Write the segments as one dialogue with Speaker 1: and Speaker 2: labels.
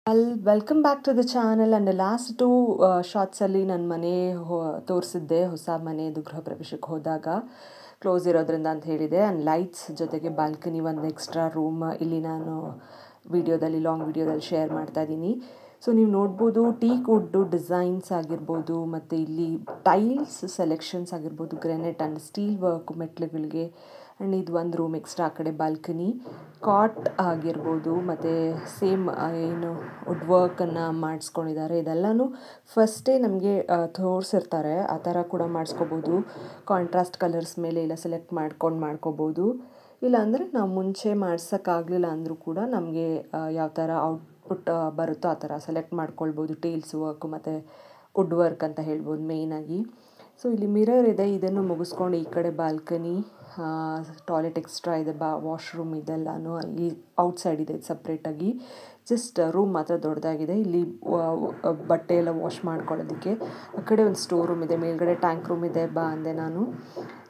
Speaker 1: Welcome back to the channel. And last two ಶಾರ್ಟ್ಸಲ್ಲಿ ನನ್ನ ಮನೆ ತೋರಿಸಿದ್ದೆ. ಹೊಸ ಮನೆಯದು ಗೃಹ ಪ್ರವೇಶಕ್ಕೆ ಹೋದಾಗ ಕ್ಲೋಸ್ ಇರೋದ್ರಿಂದ ಅಂತ ಹೇಳಿದೆ. ಆ್ಯಂಡ್ ಲೈಟ್ಸ್ ಜೊತೆಗೆ ಬಾಲ್ಕನಿ ಒಂದು ಎಕ್ಸ್ಟ್ರಾ ರೂಮ್ ಇಲ್ಲಿ ನಾನು ಲಾಂಗ್ ವಿಡಿಯೋದಲ್ಲಿ ಶೇರ್ ಮಾಡ್ತಾ ಇದ್ದೀನಿ. ಸೊ ನೀವು ನೋಡ್ಬೋದು ಟೀಕ್ ವುಡ್ಡು ಡಿಸೈನ್ಸ್ ಆಗಿರ್ಬೋದು, ಮತ್ತು ಇಲ್ಲಿ ಟೈಲ್ಸ್ ಸೆಲೆಕ್ಷನ್ಸ್ ಆಗಿರ್ಬೋದು, granite and steel work ಮೆಟ್ಲುಗಳಿಗೆ. And ಇದು ಒಂದು ರೂಮ್ ಎಕ್ಸ್ಟ್ರಾ, ಆ ಕಡೆ ಬಾಲ್ಕನಿ ಕಾಟ್ ಆಗಿರ್ಬೋದು, ಮತ್ತು ಸೇಮ್ ಏನು ವುಡ್ ವರ್ಕನ್ನು ಮಾಡಿಸ್ಕೊಂಡಿದ್ದಾರೆ. ಇದೆಲ್ಲನೂ ಫಸ್ಟೇ ನಮಗೆ ತೋರಿಸಿರ್ತಾರೆ. ಆ ಥರ ಕೂಡ ಮಾಡಿಸ್ಕೋಬೋದು. ಕಾಂಟ್ರಾಸ್ಟ್ ಕಲರ್ಸ್ ಮೇಲೆ ಇಲ್ಲ ಸೆಲೆಕ್ಟ್ ಮಾಡ್ಕೋಬೋದು. ಇಲ್ಲಾಂದರೆ ನಾವು ಮುಂಚೆ ಮಾಡ್ಸೋಕ್ಕಾಗಲಿಲ್ಲ ಅಂದರೂ ಕೂಡ ನಮಗೆ ಯಾವ ಥರ ಔಟ್ಪುಟ್ ಬರುತ್ತೋ ಆ ಥರ ಸೆಲೆಕ್ಟ್ ಮಾಡ್ಕೊಳ್ಬೋದು. ಟೇಲ್ಸ್ ವರ್ಕು ಮತ್ತು ವುಡ್ ವರ್ಕ್ ಅಂತ ಹೇಳ್ಬೋದು ಮೇಯ್ನಾಗಿ. ಸೊ ಇಲ್ಲಿ ಮಿರರ್ ಇದೆ, ಇದನ್ನು ಮುಗಿಸ್ಕೊಂಡು ಈ ಕಡೆ ಬಾಲ್ಕನಿ, ಟಾಯ್ಲೆಟ್ ಎಕ್ಸ್ಟ್ರಾ ಇದೆ, ವಾಶ್ರೂಮ್ ಇದೆಲ್ಲನೂ ಅಲ್ಲಿ ಔಟ್ಸೈಡ್ ಇದೆ ಸಪ್ರೇಟಾಗಿ. ಜಸ್ಟ್ ರೂಮ್ ಮಾತ್ರ ದೊಡ್ಡದಾಗಿದೆ. ಇಲ್ಲಿ ಬಟ್ಟೆ ಎಲ್ಲ ವಾಶ್ ಮಾಡ್ಕೊಳ್ಳೋದಕ್ಕೆ. ಆ ಕಡೆ ಒಂದು ಸ್ಟೋರ್ ರೂಮ್ ಇದೆ, ಮೇಲ್ಗಡೆ ಟ್ಯಾಂಕ್ ರೂಮ್ ಇದೆ ಅಂದೆ ನಾನು.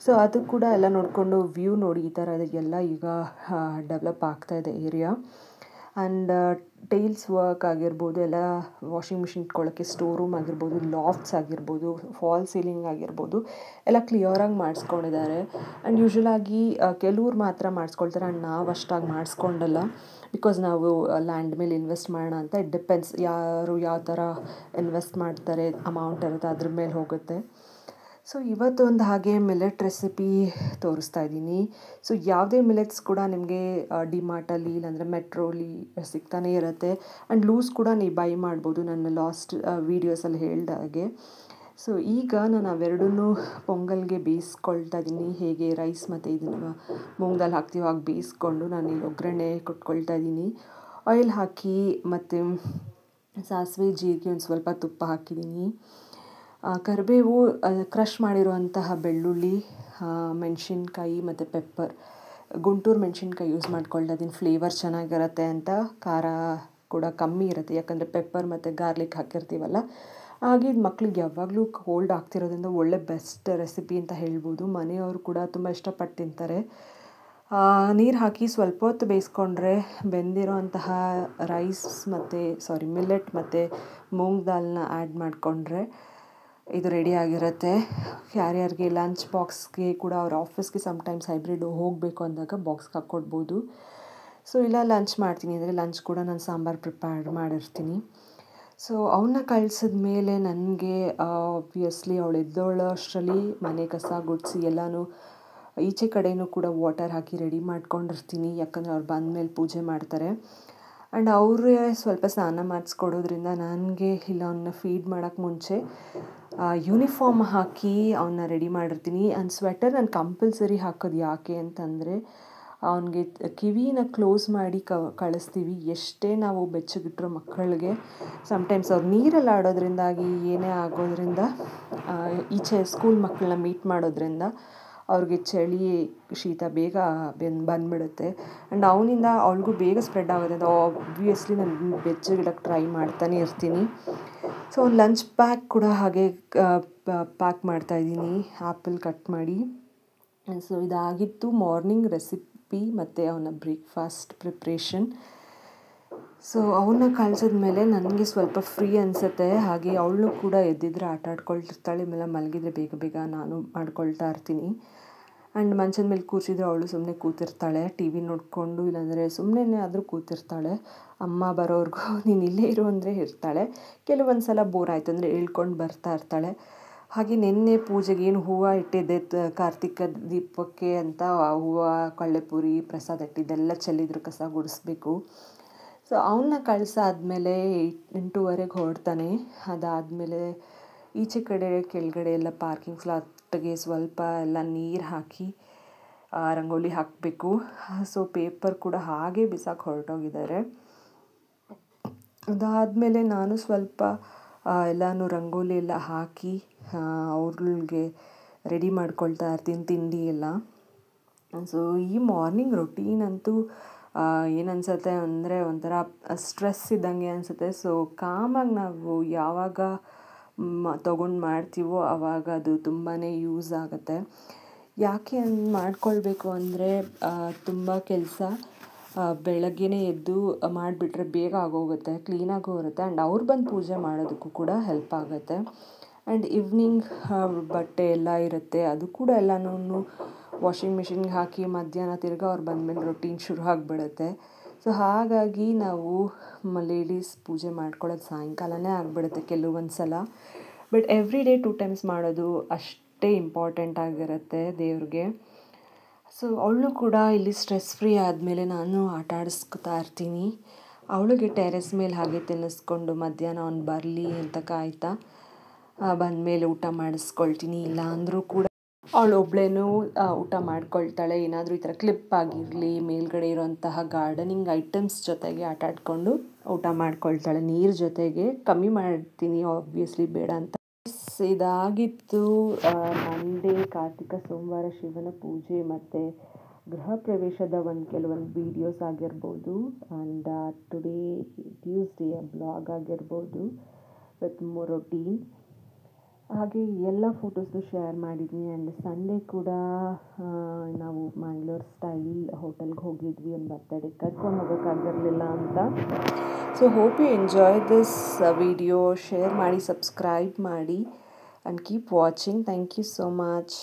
Speaker 1: ಸೊ ಅದು ಕೂಡ ಎಲ್ಲ ನೋಡಿಕೊಂಡು ವ್ಯೂ ನೋಡಿ, ಈ ಥರ ಎಲ್ಲ ಈಗ ಡೆವಲಪ್ ಆಗ್ತಾಯಿದೆ ಏರಿಯಾ. ಆ್ಯಂಡ್ ಟೈಲ್ಸ್ ವರ್ಕ್ ಆಗಿರ್ಬೋದು, ಎಲ್ಲ ವಾಷಿಂಗ್ ಮಿಷಿನ್ ಇಟ್ಕೊಳ್ಳೋಕ್ಕೆ ಸ್ಟೋರ್ ರೂಮ್ ಆಗಿರ್ಬೋದು, ಲಾಫ್ಟ್ಸ್ ಆಗಿರ್ಬೋದು, ಫಾಲ್ ಸೀಲಿಂಗ್ ಆಗಿರ್ಬೋದು, ಎಲ್ಲ ಕ್ಲಿಯರಾಗಿ ಮಾಡಿಸ್ಕೊಂಡಿದ್ದಾರೆ. ಆ್ಯಂಡ್ ಯೂಶ್ವಲಾಗಿ ಕೆಲವ್ರು ಮಾತ್ರ ಮಾಡಿಸ್ಕೊಳ್ತಾರೆ. ಆ್ಯಂಡ್ ನಾವು ಅಷ್ಟಾಗಿ ಮಾಡಿಸ್ಕೊಂಡಲ್ಲ, ಬಿಕಾಸ್ ನಾವು ಲ್ಯಾಂಡ್ ಮೇಲೆ ಇನ್ವೆಸ್ಟ್ ಮಾಡೋಣ ಅಂತ. ಇಟ್ ಡಿಪೆಂಡ್ಸ್ ಯಾರು ಯಾವ ಥರ ಇನ್ವೆಸ್ಟ್ ಮಾಡ್ತಾರೆ, ಅಮೌಂಟ್ ಇರುತ್ತೆ ಅದ್ರ ಮೇಲೆ ಹೋಗುತ್ತೆ. ಸೊ ಇವತ್ತು ಒಂದು ಹಾಗೆ ಮಿಲೆಟ್ ರೆಸಿಪಿ ತೋರಿಸ್ತಾ ಇದ್ದೀನಿ. ಸೊ ಯಾವುದೇ ಮಿಲೆಟ್ಸ್ ಕೂಡ ನಿಮಗೆ ಡಿಮಾರ್ಟಲ್ಲಿ ಇಲ್ಲಾಂದರೆ ಮೆಟ್ರೋಲಿ ಸಿಗ್ತಾನೆ ಇರುತ್ತೆ. ಆ್ಯಂಡ್ ಲೂಸ್ ಕೂಡ ನೀವು ಬೈ ಮಾಡ್ಬೋದು, ನನ್ನ ಲಾಸ್ಟ್ ವೀಡಿಯೋಸಲ್ಲಿ ಹೇಳ್ದಾಗೆ. ಸೊ ಈಗ ನಾನು ಅವೆರಡನ್ನೂ ಪೊಂಗಲ್ಗೆ ಬೇಯಿಸ್ಕೊಳ್ತಾ ಇದ್ದೀನಿ. ಹೇಗೆ ರೈಸ್ ಮತ್ತು ಇದನ್ನು ಮೂಂಗಲ್ಲಿ ಹಾಕ್ತೀವಿ ಹಾಗೆ ಬೇಯಿಸ್ಕೊಂಡು ನಾನು ಇಲ್ಲಿ ಒಗ್ಗರಣೆ ಕೊಟ್ಕೊಳ್ತಾ ಇದ್ದೀನಿ. ಆಯಿಲ್ ಹಾಕಿ ಮತ್ತು ಸಾಸಿವೆ, ಜೀರಿಗೆ, ಒಂದು ಸ್ವಲ್ಪ ತುಪ್ಪ ಹಾಕಿದ್ದೀನಿ. ಕರಿಬೇವು, ಕ್ರಷ್ ಮಾಡಿರುವಂತಹ ಬೆಳ್ಳುಳ್ಳಿ, ಮೆಣಸಿನ್ಕಾಯಿ ಮತ್ತು ಪೆಪ್ಪರ್, ಗುಂಟೂರು ಮೆಣಸಿನ್ಕಾಯಿ ಯೂಸ್ ಮಾಡ್ಕೊಳ್ತಾ ಇದ್ದೀನಿ. ಫ್ಲೇವರ್ ಚೆನ್ನಾಗಿರುತ್ತೆ ಅಂತ, ಖಾರ ಕೂಡ ಕಮ್ಮಿ ಇರುತ್ತೆ, ಯಾಕಂದರೆ ಪೆಪ್ಪರ್ ಮತ್ತು ಗಾರ್ಲಿಕ್ ಹಾಕಿರ್ತೀವಲ್ಲ. ಹಾಗೆ ಇದು ಮಕ್ಳಿಗೆ ಯಾವಾಗಲೂ ಕೋಲ್ಡ್ ಆಗ್ತಿರೋದ್ರಿಂದ ಒಳ್ಳೆ ಬೆಸ್ಟ್ ರೆಸಿಪಿ ಅಂತ ಹೇಳ್ಬೋದು. ಮನೆಯವರು ಕೂಡ ತುಂಬ ಇಷ್ಟಪಟ್ಟು ತಿಂತಾರೆ. ನೀರು ಹಾಕಿ ಸ್ವಲ್ಪ ಹೊತ್ತು ಬೇಯಿಸ್ಕೊಂಡ್ರೆ ಬೆಂದಿರೋ ಅಂತಹ ರೈಸ್ ಮಿಲ್ಲೆಟ್ ಮತ್ತು ಮೂಂಗ್ ದಾಲ್ನ ಆ್ಯಡ್ ಮಾಡಿಕೊಂಡ್ರೆ ಇದು ರೆಡಿ ಆಗಿರುತ್ತೆ. ಯಾರ್ಯಾರಿಗೆ ಲಂಚ್ ಬಾಕ್ಸ್ಗೆ ಕೂಡ ಅವ್ರ ಆಫೀಸ್ಗೆ ಸಮ್ಟೈಮ್ಸ್ ಹೈಬ್ರಿಡ್ ಹೋಗಬೇಕು ಅಂದಾಗ ಬಾಕ್ಸ್ಗೆ ಹಾಕ್ಕೊಡ್ಬೋದು. ಸೊ ಇಲ್ಲ ಲಂಚ್ ಮಾಡ್ತೀನಿ ಅಂದರೆ ಲಂಚ್ ಕೂಡ ನಾನು ಸಾಂಬಾರು ಪ್ರಿಪೇರ್ ಮಾಡಿರ್ತೀನಿ. ಸೊ ಅವನ್ನ ಕಳಿಸಿದ ಮೇಲೆ ನನಗೆ ಆಬ್ವಿಯಸ್ಲಿ ಅವಳು ಎದ್ದೋಳೋ ಅಷ್ಟರಲ್ಲಿ ಮನೆ ಕಸ ಗುಡಿಸಿ ಎಲ್ಲನೂ ಈಚೆ ಕಡೆಯೂ ಕೂಡ ವಾಟರ್ ಹಾಕಿ ರೆಡಿ ಮಾಡ್ಕೊಂಡಿರ್ತೀನಿ, ಯಾಕಂದರೆ ಅವ್ರು ಬಂದಮೇಲೆ ಪೂಜೆ ಮಾಡ್ತಾರೆ. ಆ್ಯಂಡ್ ಅವರೇ ಸ್ವಲ್ಪ ಸ್ನಾನ ಮಾಡಿಸ್ಕೊಡೋದ್ರಿಂದ ನನಗೆ ಇಲ್ಲ ಅವನ್ನ ಫೀಡ್ ಮಾಡೋಕ್ಕೆ ಮುಂಚೆ ಯೂನಿಫಾರ್ಮ್ ಹಾಕಿ ಅವನ್ನ ರೆಡಿ ಮಾಡಿರ್ತೀನಿ. ಆ್ಯಂಡ್ ಸ್ವೆಟರ್ ನಾನು ಕಂಪಲ್ಸರಿ ಹಾಕೋದು ಯಾಕೆ ಅಂತಂದರೆ, ಅವನಿಗೆ ಕಿವಿನ ಕ್ಲೋಸ್ ಮಾಡಿ ಕಳಿಸ್ತೀವಿ. ಎಷ್ಟೇ ನಾವು ಬೆಚ್ಚಗಿಟ್ಟರು ಮಕ್ಕಳಿಗೆ ಸಮ್ಟೈಮ್ಸ್ ಅವ್ರು ನೀರಲ್ಲಿ ಆಡೋದ್ರಿಂದಾಗಿ ಏನೇ ಆಗೋದ್ರಿಂದ, ಈಚೆ ಸ್ಕೂಲ್ ಮಕ್ಕಳನ್ನ ಮೀಟ್ ಮಾಡೋದ್ರಿಂದ ಅವ್ರಿಗೆ ಚಳಿ ಶೀತ ಬೇಗ ಬಂದುಬಿಡುತ್ತೆ. ಆ್ಯಂಡ್ ಅವನಿಂದ ಅವಳಿಗೂ ಬೇಗ ಸ್ಪ್ರೆಡ್ ಆಗೋದ್ರಿಂದ ಆಬ್ವಿಯಸ್ಲಿ ನಾನು ಬೆಚ್ಚಗಿಡಕ್ಕೆ ಟ್ರೈ ಮಾಡ್ತಾನೆ ಇರ್ತೀನಿ. ಸೊ ಲಂಚ್ ಪ್ಯಾಕ್ ಕೂಡ ಹಾಗೆ ಪ್ಯಾಕ್ ಮಾಡ್ತಾಯಿದ್ದೀನಿ, ಆ್ಯಪಲ್ ಕಟ್ ಮಾಡಿ. ಸೊ ಇದಾಗಿತ್ತು ಮಾರ್ನಿಂಗ್ ರೆಸಿಪಿ ಮತ್ತು ಅವನ ಬ್ರೇಕ್ಫಾಸ್ಟ್ ಪ್ರಿಪ್ರೇಷನ್. ಸೊ ಅವನ್ನ ಕಳಿಸಿದ್ಮೇಲೆ ನನಗೆ ಸ್ವಲ್ಪ ಫ್ರೀ ಅನಿಸುತ್ತೆ. ಹಾಗೆ ಅವಳು ಕೂಡ ಎದ್ದಿದ್ರೆ ಆಟ ಆಡ್ಕೊಳ್ತಿರ್ತಾಳೆ, ಆಮೇಲೆ ಮಲಗಿದ್ರೆ ಬೇಗ ಬೇಗ ನಾನು ಮಾಡ್ಕೊಳ್ತಾ ಇರ್ತೀನಿ. ಆ್ಯಂಡ್ ಮಂಚದ ಮೇಲೆ ಕೂರಿಸಿದ್ರೆ ಅವಳು ಸುಮ್ಮನೆ ಕೂತಿರ್ತಾಳೆ, ಟಿ ವಿ ನೋಡಿಕೊಂಡು, ಇಲ್ಲಾಂದರೆ ಸುಮ್ಮನೆ ಆದರೂ ಕೂತಿರ್ತಾಳೆ. ಅಮ್ಮ ಬರೋವರೆಗೂ ನೀನು ಇಲ್ಲೇ ಇರು ಅಂದರೆ ಇರ್ತಾಳೆ. ಕೆಲವೊಂದು ಸಲ ಬೋರ್ ಆಯಿತು ಅಂದರೆ ಹೇಳ್ಕೊಂಡು ಬರ್ತಾ ಇರ್ತಾಳೆ. ಹಾಗೆ ನಿನ್ನೆ ಪೂಜೆಗೆ ಏನು ಹೂವು ಇಟ್ಟಿದ್ದೆ ಕಾರ್ತಿಕ ದೀಪಕ್ಕೆ ಅಂತ, ಹೂವು, ಕಳ್ಳೆಪುರಿ, ಪ್ರಸಾದ ಇಟ್ಟಿದ್ದೆಲ್ಲ ಚೆಲ್ಲಿದ್ರು, ಕಸ ಗುಡಿಸ್ಬೇಕು. ಸೊ ಅವನ್ನ ಕಳಿಸಾದ್ಮೇಲೆ 8:30 ಹೊರಡ್ತಾನೆ. ಅದಾದಮೇಲೆ ಈಚೆ ಕಡೆ ಕೆಳಗಡೆ ಎಲ್ಲ ಪಾರ್ಕಿಂಗ್ ಸ್ಲಾಟ್ಗೆ ಸ್ವಲ್ಪ ಎಲ್ಲ ನೀರು ಹಾಕಿ ರಂಗೋಲಿ ಹಾಕಬೇಕು. ಸೊ ಪೇಪರ್ ಕೂಡ ಹಾಗೆ ಬಿಸಾಕಿ ಹೊರಟೋಗಿದ್ದಾರೆ. ಅದಾದಮೇಲೆ ನಾನು ಸ್ವಲ್ಪ ಎಲ್ಲನೂ ರಂಗೋಲಿ ಎಲ್ಲ ಹಾಕಿ ಅವ್ರಿಗೆ ರೆಡಿ ಮಾಡ್ಕೊಳ್ತಾ ಇರ್ತೀನಿ ತಿಂಡಿ ಎಲ್ಲ. ಸೊ ಈ ಮಾರ್ನಿಂಗ್ ರೊಟೀನ್ ಅಂತೂ ಏನನ್ಸುತ್ತೆ ಅಂದರೆ ಒಂಥರ ಸ್ಟ್ರೆಸ್ ಇದ್ದಂಗೆ ಅನಿಸುತ್ತೆ. ಸೊ ಕಾಮಾಗಿ ನಾವು ಯಾವಾಗ ತೊಗೊಂಡು ಮಾಡ್ತೀವೋ ಆವಾಗ ಅದು ತುಂಬಾ ಯೂಸ್ ಆಗುತ್ತೆ. ಯಾಕೆ ಮಾಡ್ಕೊಳ್ಬೇಕು ಅಂದರೆ ತುಂಬ ಕೆಲಸ ಬೆಳಗ್ಗೆನೇ ಎದ್ದು ಮಾಡಿಬಿಟ್ರೆ ಬೇಗ ಆಗೋಗುತ್ತೆ, ಕ್ಲೀನಾಗೂ ಇರುತ್ತೆ ಆ್ಯಂಡ್ ಅವ್ರು ಬಂದು ಪೂಜೆ ಮಾಡೋದಕ್ಕೂ ಕೂಡ ಹೆಲ್ಪ್ ಆಗುತ್ತೆ. ಆ್ಯಂಡ್ ಈವ್ನಿಂಗ್ ಬಟ್ಟೆ ಎಲ್ಲ ಇರುತ್ತೆ, ಅದು ಕೂಡ ಎಲ್ಲನೂ ವಾಷಿಂಗ್ ಮಿಷಿನ್ಗೆ ಹಾಕಿ ಮಧ್ಯಾಹ್ನ ತಿರ್ಗಿ ಅವ್ರು ಬಂದಮೇಲೆ ರೊಟೀನ್ ಶುರು ಆಗಿಬಿಡುತ್ತೆ. ಸೊ ಹಾಗಾಗಿ ನಾವು ಲೇಡೀಸ್ ಪೂಜೆ ಮಾಡ್ಕೊಳ್ಳೋದು ಸಾಯಂಕಾಲನೇ ಆಗಿಬಿಡುತ್ತೆ ಕೆಲವೊಂದು ಸಲ. ಬಟ್ ಎವ್ರಿ ಡೇ 2 ಟೈಮ್ಸ್ ಮಾಡೋದು ಅಷ್ಟೇ ಇಂಪಾರ್ಟೆಂಟ್ ಆಗಿರುತ್ತೆ ದೇವ್ರಿಗೆ. ಸೊ ಅವಳು ಕೂಡ ಇಲ್ಲಿ ಸ್ಟ್ರೆಸ್ ಫ್ರೀ ಆದಮೇಲೆ ನಾನು ಆಟ ಆಡಿಸ್ಕೊತಾ ಇರ್ತೀನಿ. ಅವಳಿಗೆ ಟೆರೆಸ್ ಮೇಲೆ ಹಾಗೆ ತಿನ್ನಿಸ್ಕೊಂಡು ಮಧ್ಯಾಹ್ನ ಅವ್ನು ಬರಲಿ ಅಂತ ಕಾಯ್ತಾ ಬಂದಮೇಲೆ ಊಟ ಮಾಡಿಸ್ಕೊಳ್ತೀನಿ. ಇಲ್ಲ ಅಂದರೂ ಕೂಡ ಅವಳು ಒಬ್ಳೇನೂ ಊಟ ಮಾಡ್ಕೊಳ್ತಾಳೆ. ಏನಾದರೂ ಈ ಥರ ಕ್ಲಿಪ್ ಆಗಿರಲಿ, ಮೇಲ್ಗಡೆ ಇರೋಂತಹ ಗಾರ್ಡನಿಂಗ್ ಐಟಮ್ಸ್ ಜೊತೆಗೆ ಆಟ ಆಡಿಕೊಂಡು ಊಟ ಮಾಡ್ಕೊಳ್ತಾಳೆ. ನೀರು ಜೊತೆಗೆ ಕಮ್ಮಿ ಮಾಡ್ತೀನಿ ಆಬ್ವಿಯಸ್ಲಿ, ಬೇಡ ಅಂತ. ಇದಾಗಿತ್ತು ಮಂಡೇ ಕಾರ್ತಿಕ ಸೋಮವಾರ ಶಿವನ ಪೂಜೆ ಮತ್ತು ಗೃಹ ಪ್ರವೇಶದ ಕೆಲವೊಂದು ವೀಡಿಯೋಸ್ ಆಗಿರ್ಬೋದು ಆ್ಯಂಡ್ ಟುಡೇ ಟ್ಯೂಸ್ಡೇ ಬ್ಲಾಗ್ ಆಗಿರ್ಬೋದು ವಿತ್ ಮೋರ್ ರೊಟೀನ್. ಹಾಗೆ ಎಲ್ಲ ಫೋಟೋಸ್ನು ಶೇರ್ ಮಾಡಿದ್ದೀನಿ. ಆ್ಯಂಡ್ ಸಂಡೇ ಕೂಡ ನಾವು ಮ್ಯಾಂಗ್ಳೂರ್ ಸ್ಟೈಲ್ ಹೋಟೆಲ್ಗೆ ಹೋಗಿದ್ವಿ, ಒಂದು ಬರ್ತಡೇ ಕರ್ಕೊಂಡು ಹೋಗೋಕ್ಕಾಗಿರಲಿಲ್ಲ ಅಂತ. So hope you enjoy this video. Share ಮಾಡಿ, ಸಬ್ಸ್ಕ್ರೈಬ್ ಮಾಡಿ and keep watching. Thank you so much.